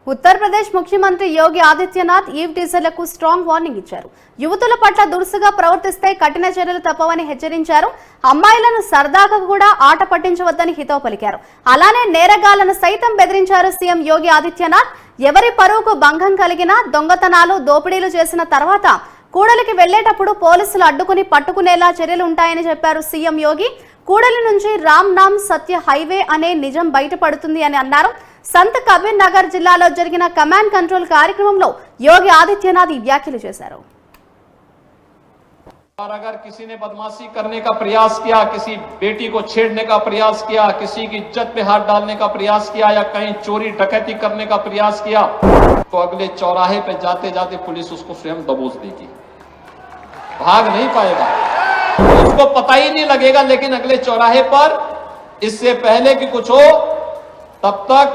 उत्तर प्रदेश मुख्यमंत्री योगी आदित्यनाथ ఈవ్ టీజర్లకు strong warning ఇచ్చారు. యువతుల పట్ల దురుసుగా ప్రవర్తిస్తే కఠిన చర్యలు తప్పవని హెచ్చరించారు. అమ్మాయిలను సరదాగా కూడా ఆట పట్టించవద్దని హితవు పలికారు. అలానే నేరగాళ్లను సైతం బెదిరించారు సీఎం యోగి ఆదిత్యనాథ్. ఎవరి పరువుకు భంగం కలిగినా దొంగతనాలు దోపిడీలు చేసిన తర్వాత కూడలికి వెళ్లేటప్పుడు పోలీసులు అడ్డుకుని పట్టుకునేలా చర్యలు ఉంటాయని చెప్పారు సీఎం యోగి. కూడలి నుంచి రామ్ నామ్ సత్య హైవే అనే నిజం బయటపడుతుంది అని అన్నారు. संत कबीर नगर जिल्लाలో జరిగిన కమాండ్ కంట్రోల్ కార్యక్రమంలో योगी आदित्यनाथ వ్యాఖ్యలు చేశారు. और अगर किसी ने बदमाशी करने का प्रयास किया, किसी बेटी को छेड़ने का प्रयास किया, किसी की इज्जत पे हाथ डालने का प्रयास किया या कहीं चोरी डकैती करने का प्रयास किया, तो अगले चौराहे पे जाते जाते पुलिस उसको स्वयं दबोच देगी, भाग नहीं पाएगा, उसको पता ही नहीं लगेगा। लेकिन अगले चौराहे पर इससे पहले कि कुछ हो तब तक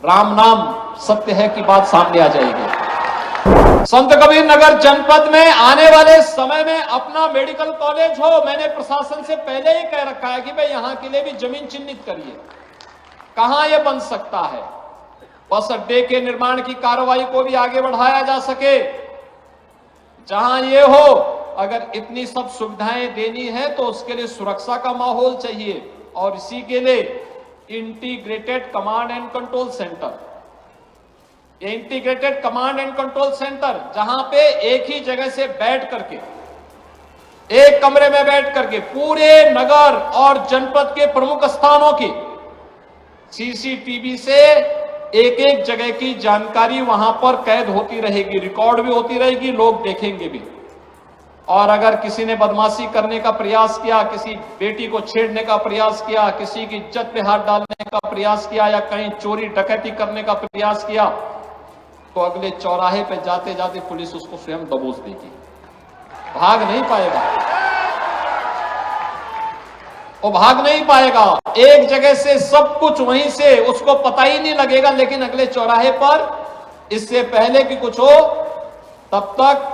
राम नाम सत्य है की बात सामने आ जाएगी। संत कबीर नगर जनपद में आने वाले समय में अपना मेडिकल कॉलेज हो, मैंने प्रशासन से पहले ही कह रखा है कि भाई यहां के लिए भी जमीन चिन्हित करिए, कहां यह बन सकता है। बस अड्डे के निर्माण की कार्रवाई को भी आगे बढ़ाया जा सके, जहां ये हो। अगर इतनी सब सुविधाएं देनी है तो उसके लिए सुरक्षा का माहौल चाहिए, और इसी के लिए integrated command and control centre, integrated command and control centre जहां पे एक ही जगह से बैठ करके, एक कमरे में बैठ करके पूरे नगर और जनपद के प्रमुख स्थानों की सीसीटीवी से एक एक जगह की जानकारी वहां पर कैद होती रहेगी, रिकॉर्ड भी होती रहेगी, लोग देखेंगे भी। और अगर किसी ने बदमाशी करने का प्रयास किया, किसी बेटी को छेड़ने का प्रयास किया, किसी की इज्जत पे हाथ डालने का प्रयास किया या कहीं चोरी डकैती करने का प्रयास किया, तो अगले चौराहे पे जाते जाते पुलिस उसको स्वयं दबोच देगी, भाग नहीं पाएगा, वो भाग नहीं पाएगा। एक जगह से सब कुछ वहीं से उसको पता ही नहीं लगेगा। लेकिन अगले चौराहे पर इससे पहले कि कुछ हो तब तक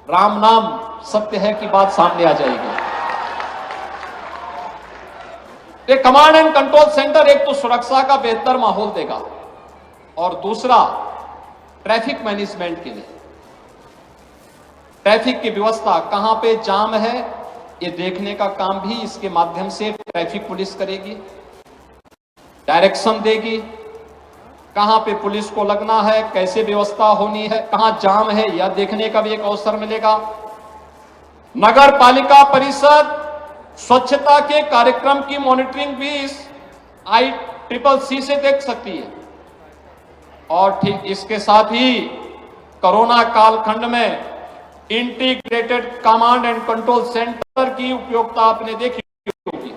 राम नाम सत्य है की बात सामने आ जाएगी। ये कमांड एंड कंट्रोल सेंटर एक तो सुरक्षा का बेहतर माहौल देगा, और दूसरा ट्रैफिक मैनेजमेंट के लिए, ट्रैफिक की व्यवस्था कहां पे जाम है ये देखने का काम भी इसके माध्यम से ट्रैफिक पुलिस करेगी, डायरेक्शन देगी, कहां पे पुलिस को लगना है, कैसे व्यवस्था होनी है, कहां जाम है यह देखने का भी एक अवसर मिलेगा। नगर पालिका परिषद स्वच्छता के कार्यक्रम की मॉनिटरिंग भी इस ICCC से देख सकती है। और ठीक इसके साथ ही कोरोना कालखंड में integrated command and control centre की उपयोगिता आपने देखी होगी।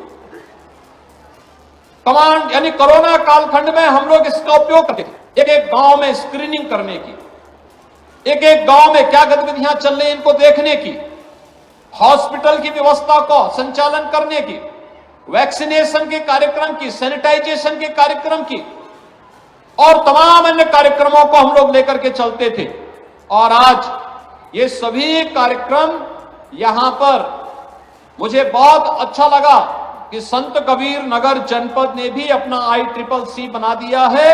कमांड यानी कोरोना कालखंड में हम लोग इसका उपयोग करते थे, एक एक गांव में स्क्रीनिंग करने की, एक एक गांव में क्या गतिविधियां चल रही इनको देखने की, हॉस्पिटल की व्यवस्था को संचालन करने की, वैक्सीनेशन के कार्यक्रम की, सैनिटाइजेशन के कार्यक्रम की, और तमाम अन्य कार्यक्रमों को हम लोग लेकर के चलते थे। और आज ये सभी कार्यक्रम यहां पर मुझे बहुत अच्छा लगा कि संत कबीर नगर जनपद ने भी अपना ICCC बना दिया है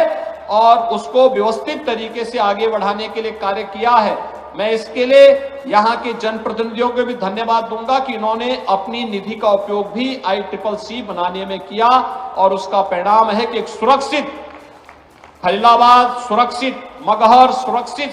और उसको व्यवस्थित तरीके से आगे बढ़ाने के लिए कार्य किया है। मैं इसके लिए यहां के जनप्रतिनिधियों को भी धन्यवाद दूंगा कि इन्होंने अपनी निधि का उपयोग भी ICCC बनाने में किया, और उसका परिणाम है कि एक सुरक्षित खलीलाबाद, सुरक्षित मगहर, सुरक्षित